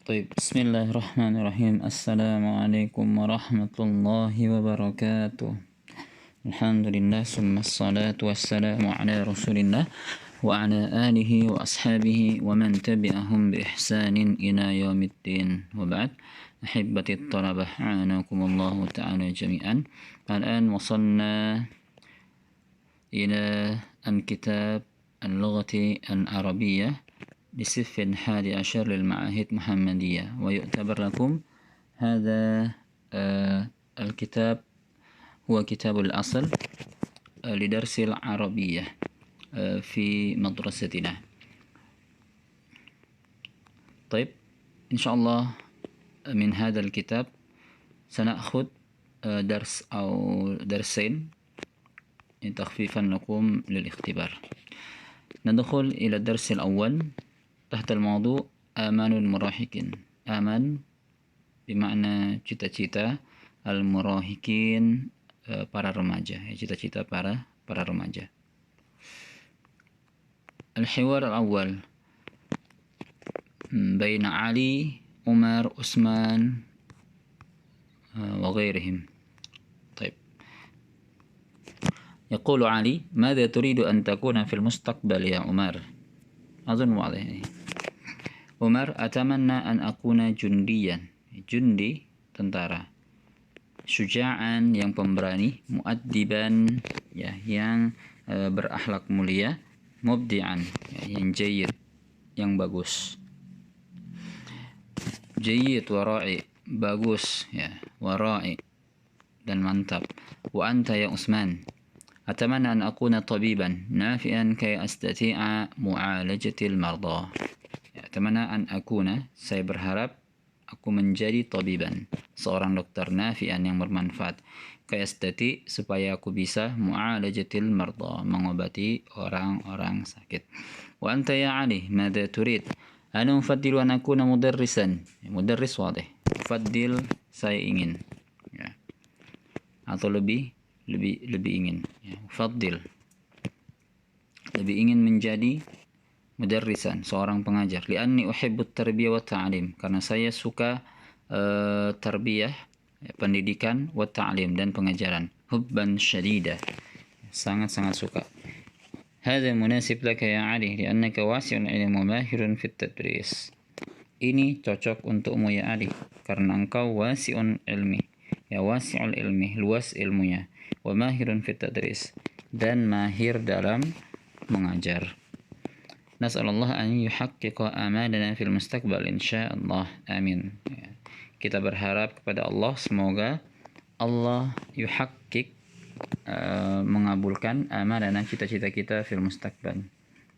طيب بسم الله الرحمن الرحيم. السلام عليكم ورحمة الله وبركاته. الحمد لله ثم الصلاة والسلام على رسول الله وعلى آله وأصحابه ومن تبعهم بإحسان إلى يوم الدين، وبعد. أحبتي الطلبة، أعانكم الله تعالى جميعا. الآن وصلنا إلى الكتاب اللغة العربية لصف 11 للمعاهد محمدية، ويعتبر لكم هذا الكتاب هو كتاب الأصل لدرس العربية في مدرستنا. طيب، إن شاء الله من هذا الكتاب سنأخذ درس أو درسين تخفيفا لكم للاختبار. ندخل إلى الدرس الأول تحت الموضوع آمان المراهقين. آمان بمعنى cita-cita, al-murahikin para remaja, cita-cita para remaja. الحوار الأول بين علي، عمر، عثمان وغيرهم. طيب، يقول علي: ماذا تريد أن تكون في المستقبل يا عمر؟ أظن واضح. Umar: atamanna an akuna jundiyan. Jundi, tentara. Syuja'an, yang pemberani. Mu'addiban, ya, yang berakhlak mulia. Mubdi'an, ya, yang jayyid, yang bagus. Jayyid wara'i, bagus, ya, wara'i, dan mantap. Wa anta ya Utsman: atamanna an akuna tabiban nafi'an kay astati'a mu'alajatil marda. Atamanna an akuna, saya berharap aku menjadi tabiban, seorang dokter, nafi'an, yang bermanfaat, kayastati, supaya aku bisa, mu'alajatil marda, mengobati orang-orang sakit. Wa anta ya Ali, madza turid? Ana ufaddilu an akuna mudarrisan. Mudarris wadih. Ufaddil, saya ingin, ya, atau lebih ingin, ya. Ufaddil, lebih ingin menjadi mudarrisan, seorang pengajar. Li'anni uhibbut tarbiyah wa ta'lim, karena saya suka tarbiyah, pendidikan, wa ta'lim, dan pengajaran. Hubban syadida, sangat-sangat suka. Hadza munasib laka ya Ali li'annaka wasi'un ilmu mahirun fit tadris. Ini cocok untukmu ya Ali, karena engkau wasi'un ilmi, ya, wasi'ul ilmi, luas ilmunya, wa mahirun fit tadris, dan mahir dalam mengajar. Nas'alullah an yuhaqqiqa amalana fil mustaqbal insyaallah. Amin. Ya. Kita berharap kepada Allah, semoga Allah yuhaqqiq, mengabulkan amalana, cita-cita kita, fil mustaqbal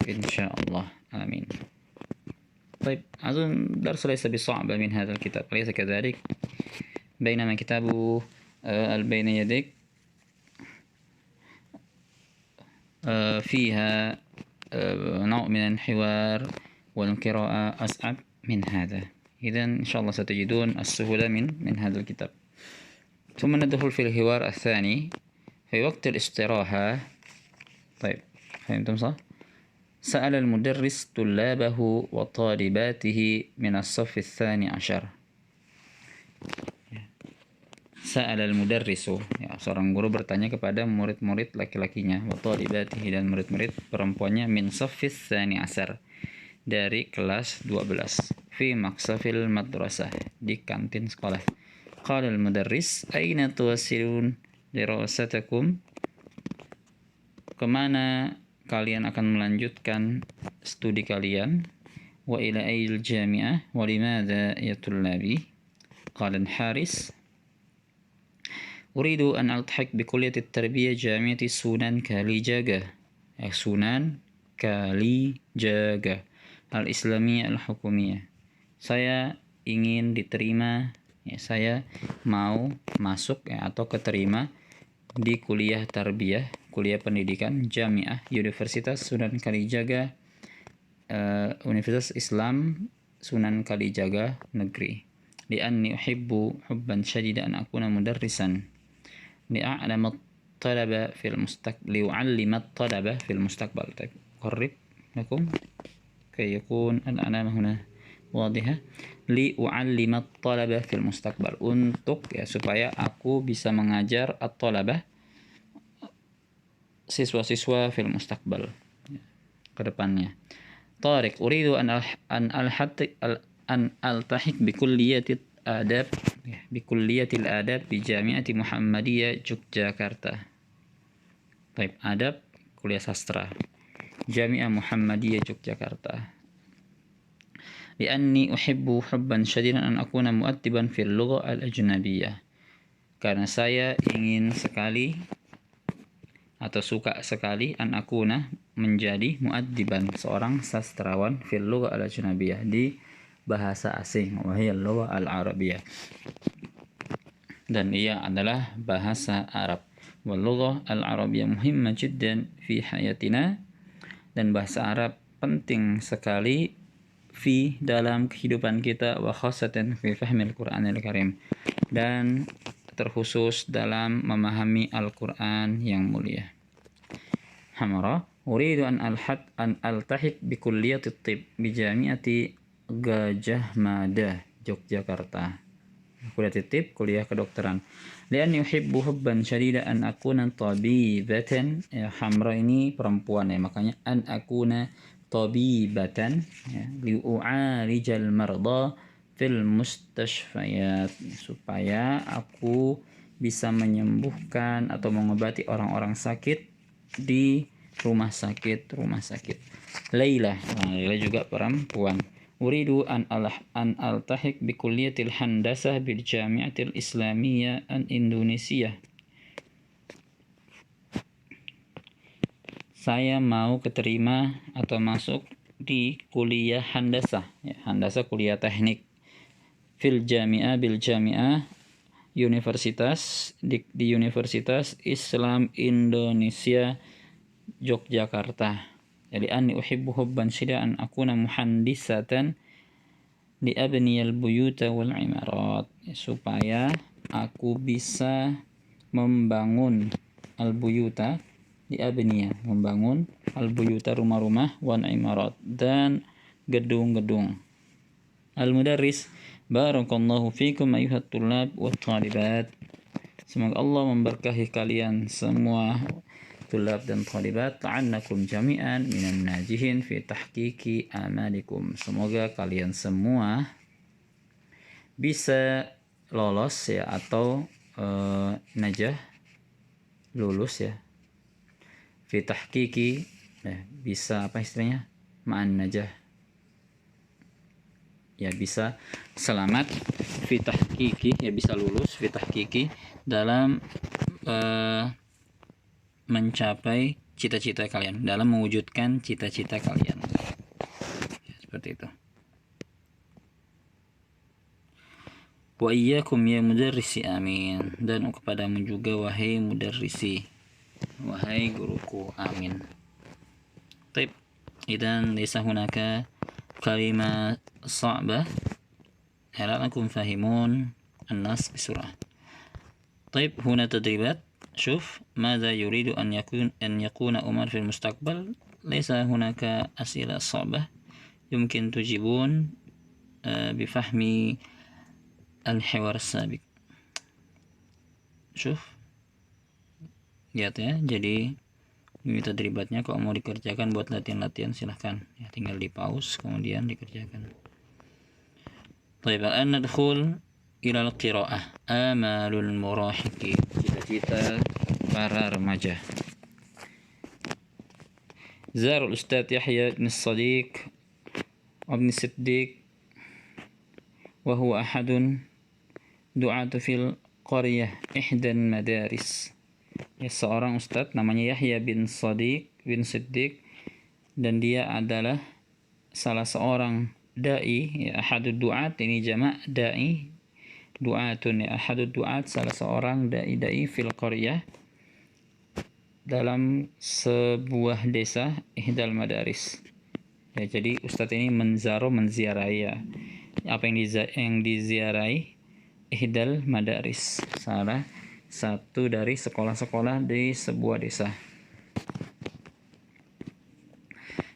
insyaallah. Amin. طيب، أظن درس ليس بصعب من هذا الكتاب، أليس كذلك؟ بينما كتاب بين يديك فيها نوع من الحوار والقراءة أصعب من هذا. إذن إن شاء الله ستجدون السهولة من هذا الكتاب. ثم ندخل في الحوار الثاني في وقت الاستراحة. طيب، فهمتم صح؟ سأل المدرس طلابه وطالباته من الصف 12. Sa'al al-mudarrisu, ya, seorang guru bertanya kepada murid-murid laki-lakinya, wa talibatihi, dan murid-murid perempuannya, min saffis tsani asar, dari kelas 12, fi maqsafil madrasah, di kantin sekolah. Qala al-mudarris: aina tuwassilun dirasatakum? Kemana kalian akan melanjutkan studi kalian? Wa ila ayil jami'ah wa limadha ya tullabi? Qala al-haris: أريد أن ألتحق بكلية التربية جامعة سونان كاليجاغا. سونان كاليجاغا الإسلامية الحكومية. Saya ingin diterima, ya, saya mau masuk, ya, atau keterima di kuliah tarbiyah, kuliah pendidikan, Jamiah, Universitas Sunan Kalijaga, Universitas Islam Sunan Kalijaga Negeri. Li'anni uhibbu hubban syadida an akuna mudarrisan لأعلم الطلبة في المستقبل، ليعلم الطلبة في المستقبل. طيب، أقرب لكم كي يكون العلامة هنا wadihah, li u'allima at-talabah fil mustaqbal, untuk ya supaya aku bisa mengajar at-talabah, siswa-siswa fil mustaqbal, ke depannya. Tariq, uridu an altahik bi kulliyatil adab, bi adab bi Jami'ati Muhammadiyah Yogyakarta. Baik, adab kuliah sastra Jami'ah Muhammadiyah Yogyakarta. Li'anni uhibbu hubban syadidan an akuna mu'addiban fil lugha al-ajnabiyyah. Karena saya ingin sekali atau suka sekali an akuna menjadi mu'addiban, seorang sastrawan fil lugha al-ajnabiyyah, di bahasa asing, wa hiya al-lugha al-arabiyyah, dan ia adalah bahasa Arab. Wal lugha al-arabiyyah muhimmah jiddan fi hayatina, dan bahasa Arab penting sekali fi dalam kehidupan kita, wa khasatan fi fahmil Qur'anil Karim, dan terkhusus dalam memahami Al-Qur'an yang mulia. Hamara, uridu an altahik bi kulliyatit tib bi Jami'ati Gajah Mada Yogyakarta. Kuliah titip, kuliah kedokteran. Lianni uhibbu hubban syadida an akuna tabibatan. Ya, Hamra ini perempuan ya, makanya an akuna tabibatan, ya, liu'arijal marda fil mustashfayat, supaya aku bisa menyembuhkan atau mengobati orang-orang sakit di rumah sakit. Laila, Laila juga perempuan. Uridu an altahik bi kulliyatil handasah bil Jami'atil Islamiyah an Indonesia. Saya mau keterima atau masuk di kuliah handasah, ya, handasah kuliah teknik, fil jami'ah bil jami'ah, universitas di Universitas Islam Indonesia Yogyakarta. Jadi anni uhibbu hubban syida an akuna muhandisatan li abniyal buyuta wal imarat, supaya aku bisa membangun al-buyuta, li abniyah, membangun al-buyuta, rumah-rumah, wal imarat, dan gedung-gedung. Al-mudarris, barakallahu fikum ayuhat tullab wa talibat. Semoga Allah memberkahi kalian semua tulab dan talibat, ta'annakum jami'an minan najihin fi tahqiqi amalikum. Semoga kalian semua bisa lolos ya, atau najah, lulus ya, fi tahqiqi, ya, bisa apa istilahnya, ma'an najah, ya bisa selamat, fi tahqiqi, ya bisa lulus, fi tahqiqi, dalam mencapai cita-cita kalian, dalam mewujudkan cita-cita kalian, ya, seperti itu. Wa iyyakum ya mudarrisi, amin, dan kepadamu juga wahai mudarrisi, wahai guruku, amin. Taib, idan laysa hunaka kalimah صعبة لعلكم فاهمون النص بسرعة. طيب هنا تدريبات. شوف ماذا يريد أن يكون عمر في المستقبل. ليس هناك أسئلة صعبة، يمكن تجيبون بفهم الحوار السابق. شوف lihat ya, jadi ini tadribatnya. Kalau mau dikerjakan buat latihan-latihan silahkan ya, tinggal di pause kemudian dikerjakan. طيب الآن ندخل إلى القراءة. آمال المراهقين، cita-cita para remaja. زار الأستاذ يحيى بن الصديق وابن الصديق وهو أحد دعاة في القرية إحدى المدارس. Ya, seorang ustadz namanya Yahya bin Siddiq, dan dia adalah salah seorang dai, ya, ahadud du'at, ini jamak dai, du'atun, ya, ahadud du'at, salah seorang dai fil qaryah, dalam sebuah desa, ihdal madaris. Ya, jadi ustadz ini menziarahi ya. Apa yang diziarahi? Ihdal madaris, salah satu dari sekolah-sekolah di sebuah desa.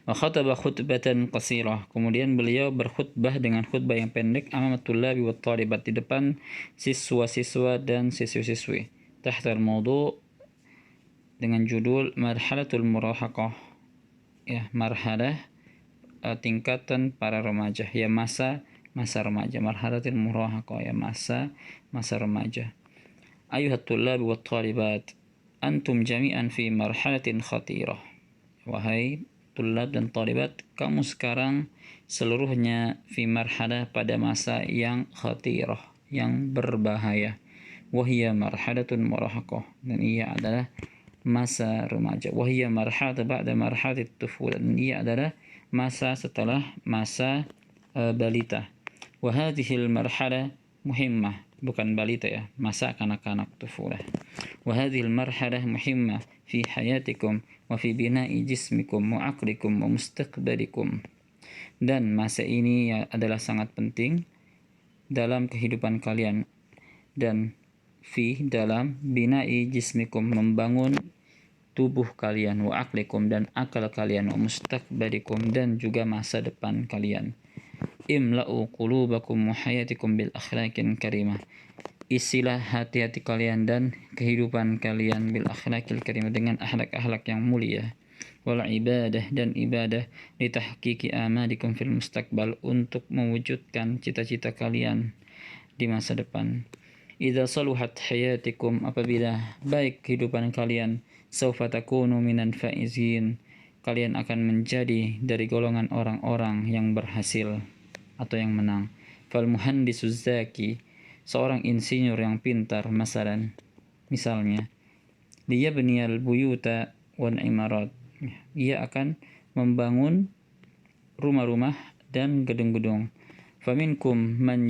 Wa khataba khutbatan qasirah. Kemudian beliau berkhutbah dengan khutbah yang pendek amamat tullabi wat thalibat, di depan siswa-siswa dan siswi-siswi. Tahta al-mawdu' dengan judul Marhalatul Murahaqah. Ya, marhalah tingkatan para remaja, ya masa remaja. Marhalatul Murahaqah, ya masa remaja. Ayuhat tullabi wat thalibat, antum jami'an fi marhalatin khatirah. Wahai tulab dan talibat, kamu sekarang seluruhnya fi marhalah, pada masa yang khatirah, yang berbahaya. Wahia marhalatun murahaqah, dan ia adalah masa remaja. Wahia marhalat ba'da marhalat tufulah, dan ia adalah masa setelah masa balita. Wahadihil marhalah muhimmah, bukan balita ya, masa kanak-kanak tufulah. Wahadihil marhalah muhimmah fi hayatikum wa fi bina'i jismikum wa aqlikum wa mustaqbalikum. Dan masa ini adalah sangat penting dalam kehidupan kalian, dan fi dalam bina'i jismikum, membangun tubuh kalian, wa aqlikum dan akal kalian, wa mustaqbalikum dan juga masa depan kalian. Imla'u qulubakum wa hayatikum bil akhlaqin karimah. Isilah hati-hati kalian dan kehidupan kalian bil akhlaqil karimah, dengan akhlak-akhlak yang mulia. Wal ibadah, dan ibadah, litahqiqi amalikum fil mustaqbal, untuk mewujudkan cita-cita kalian di masa depan. Idza saluhat hayatikum, apabila baik kehidupan kalian, saufa takunu minan faizin, kalian akan menjadi dari golongan orang-orang yang berhasil atau yang menang. Fal muhandisuz zaki, seorang insinyur yang pintar, misalnya liyabniyal buyuta wal imarat, ia akan membangun rumah-rumah dan gedung-gedung. Faminkum man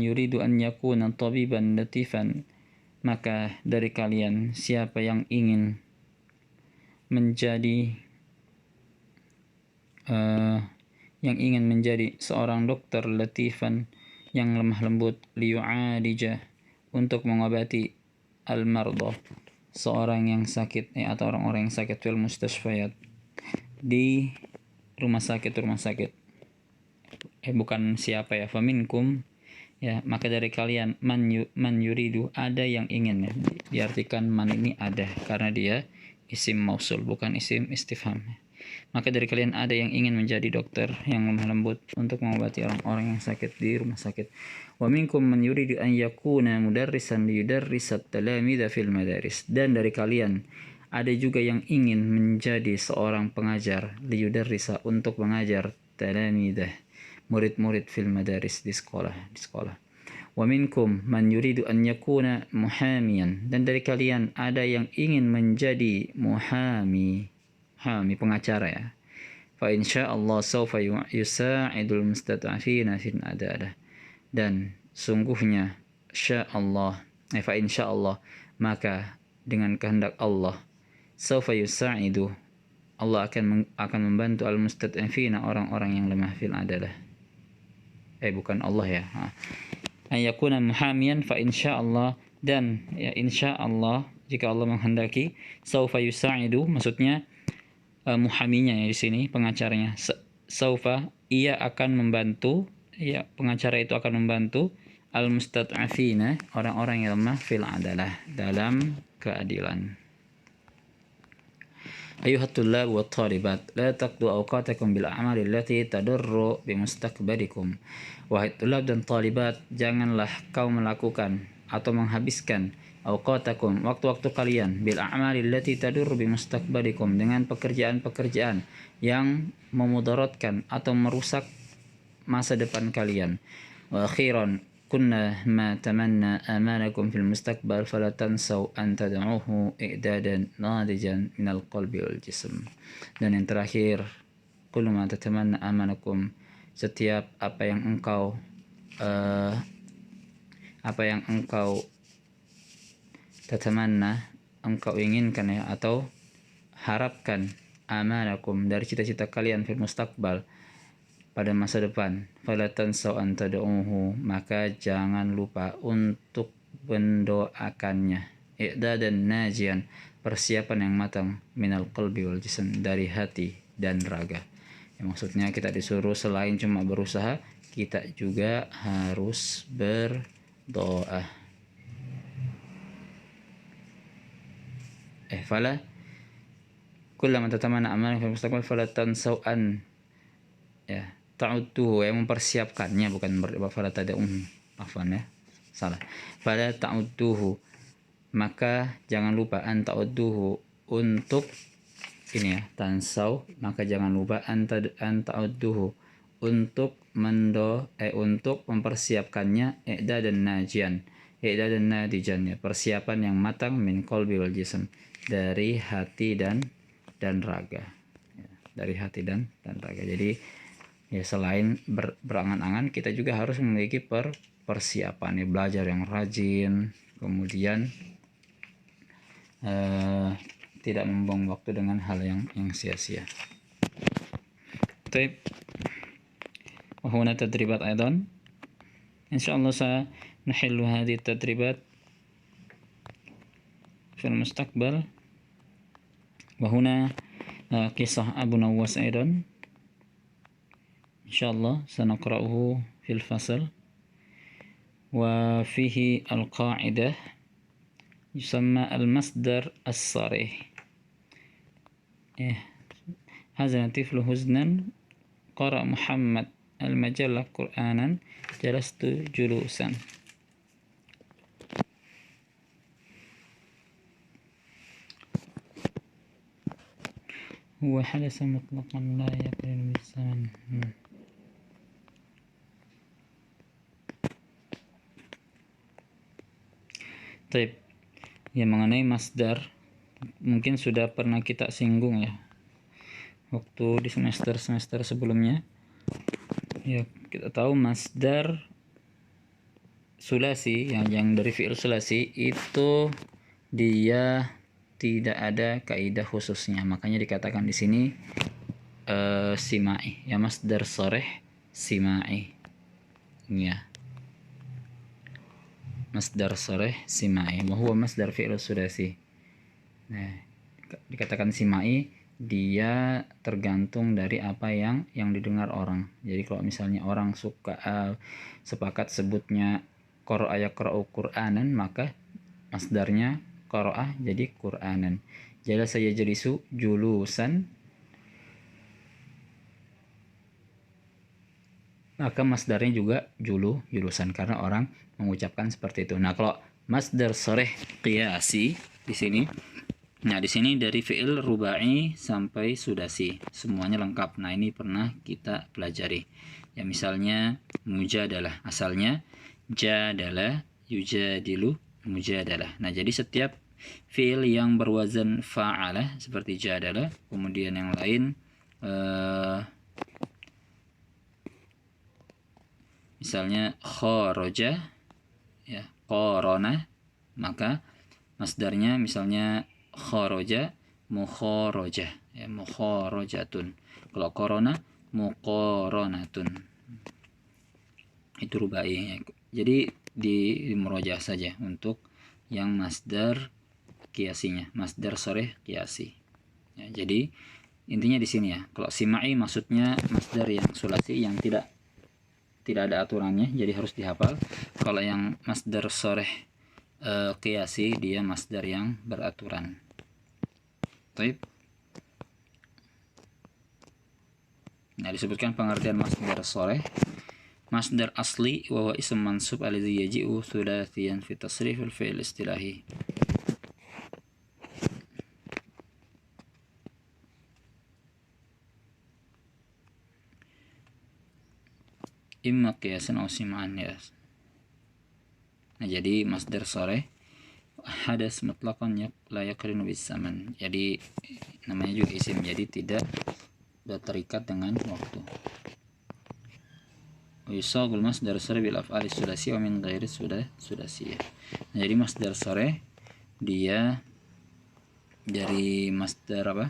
yuridu an yakuna tabiban latifan, maka dari kalian siapa yang ingin menjadi seorang dokter latifan, yang lemah lembut, liyu'alija, untuk mengobati al-mardah, seorang yang sakit atau orang-orang yang sakit, fil mustashfayat, di rumah sakit bukan siapa ya, faminkum ya, maka dari kalian, man yuridu, ada yang ingin ya, diartikan man ini ada karena dia isim mausul bukan isim istifham. Maka dari kalian ada yang ingin menjadi dokter yang lemah lembut untuk mengobati orang-orang yang sakit di rumah sakit. Wa minkum man yuridu an yakuna mudarrisan liyudarrisat talamidha fil madaris, dan dari kalian ada juga yang ingin menjadi seorang pengajar, liyudarrisa, untuk mengajar, talamidha, murid-murid, fil madaris, di sekolah. Wa minkum man yuridu an yakuna muhamiyan, dan dari kalian ada yang ingin menjadi pengacara ya. Fa insyaallah sawfa yusa'idul mustata'fina fil adalah, dan sungguhnya fa insyaallah, maka dengan kehendak Allah, sawfa yusa'idu, Allah akan membantu al mustata'fina, orang-orang yang lemah, fil adalah, bukan Allah ya. Ayakuna muhamiyan fa insyaallah, dan ya insyaallah jika Allah menghendaki, sawfa yusa'idu, maksudnya muhaminya ya di sini, pengacaranya, saufa, ia akan membantu, ya pengacara itu akan membantu al mustata'fina, orang-orang yang lemah, fil adalah, dalam keadilan. Ayuhat tullab wa talibat, la taqdu awqatakum bil a'mali allati tadurru bi mustaqbalikum. Wahai tulab dan talibat, janganlah kau melakukan atau menghabiskan awqatakum, waktu-waktu kalian, bil a'mali allati tadur bi mustaqbalikum, dengan pekerjaan-pekerjaan yang memudaratkan atau merusak masa depan kalian. Wa akhiran kunna ma tamanna amalakum fil mustaqbal fala tansaw an tad'uhu i'dadan nadijan minal qalbi wal jism. Dan yang terakhir, kullu ma tatamanna amalakum, setiap apa yang engkau tatamanna, engkau inginkan ya, atau harapkan, amalakum, dari cita-cita kalian, fil mustaqbal, pada masa depan, fala tansaw an tad'uhu, maka jangan lupa untuk mendoakannya, i'dadan najian, persiapan yang matang, minal qalbi wal jism, dari hati dan raga. Ya, maksudnya kita disuruh selain cuma berusaha, kita juga harus berdoa. Fala kullama tatamana amalan fil mustaqbal fala tansau an ya ta'udduhu, yang mempersiapkannya, bukan fala tad'un, afwan ya, salah. Fala ta'udduhu, maka jangan lupa, an ta'udduhu, untuk ini ya, tansau, maka jangan lupa an ta'udduhu, untuk untuk mempersiapkannya, dan nadijan, ya, persiapan yang matang, min qalbi wal jism, dari hati dan raga, ya, dari hati dan raga. Jadi ya, selain berangan-angan, kita juga harus memiliki persiapan, ya, belajar yang rajin, kemudian tidak membuang waktu dengan hal yang sia-sia. Baik. وهنا تدريبات أيضا إن شاء الله سنحل هذه التدريبات في المستقبل. وهنا قصة أبو نواس أيضا إن شاء الله سنقرأه في الفصل، وفيه القاعدة يسمى المصدر الصريح. هذا طفل حزنا قرأ محمد المجلة قرآنا جلست جلوسا. هو حدث مطلقا لا يقرن بالزمن. Taib. Ya, mengenai masdar mungkin sudah pernah kita singgung ya waktu di semester sebelumnya. Ya, kita tahu masdar sulasi yang dari fi'il sulasi itu dia tidak ada kaidah khususnya, makanya dikatakan di sini simai, ya, masdar soreh simai, ya, masdar soreh simai, bahwa masdar fi'il sulasi. Nah, dikatakan simai, dia tergantung dari apa yang didengar orang. Jadi kalau misalnya orang suka sepakat sebutnya qara'a yaqra'u Qur'anan, maka masdarnya qara'a jadi Qur'anan. Jalasa yajlisu julusan, maka masdarnya juga julusan, karena orang mengucapkan seperti itu. Nah, kalau masdar soreh qiyasi di sini, nah, di sini dari fi'il rubai sampai sudasi semuanya lengkap. Nah, ini pernah kita pelajari. Ya, misalnya mujadalah, asalnya jadalah, yujadilu, mujadalah. Nah, jadi setiap fi'il yang berwazan fa'alah seperti jadalah, kemudian yang lain misalnya kharaja, ya, qarana, maka masdarnya misalnya kharaja mukharajah, ya, mukharajatun. Kalau korona muqaranatun, itu rubai, ya. Jadi di murojah saja untuk yang masdar kiasinya, masdar soreh kiasi, ya. Jadi intinya di sini ya, kalau simai maksudnya masdar yang sulasi yang tidak ada aturannya, jadi harus dihafal. Kalau yang masdar soreh kiasi, dia masdar yang beraturan. Taib. Nah, disebutkan pengertian masdar soreh. Masdar asli wa huwa ism mansub alladhi yaji'u thulathiyan fi tasrif al-fi'l istilahi. Imma qiyasan aw sim'an, ya. Nah, jadi masdar soreh hadas mutlaqan la yaqrinu bis zaman. Jadi namanya juga isim, jadi tidak terikat dengan waktu. Yusagul masdar soreh bil af'ali sudasi wa min ghairi sudasiyah. Nah, jadi masdar soreh dia dari masdar apa?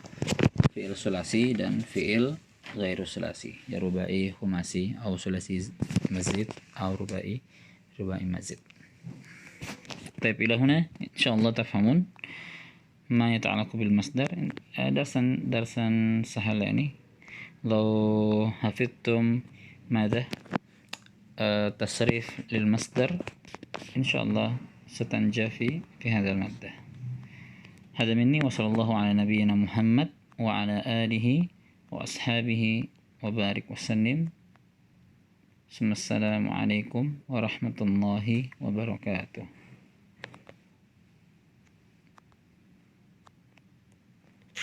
Fi'il sulasi dan fi'il ghairu sulasi, ya, rubai khumasi atau sulasi mazid atau rubai mazid. طيب إلى هنا إن شاء الله تفهمون. ما يتعلق بالمصدر درسا سهل يعني. لو حفظتم ماذا تصريف للمصدر إن شاء الله ستنجح في هذا المادة. هذا مني، وصلى الله على نبينا محمد وعلى آله وأصحابه وبارك وسلم. ثم السلام عليكم ورحمة الله وبركاته.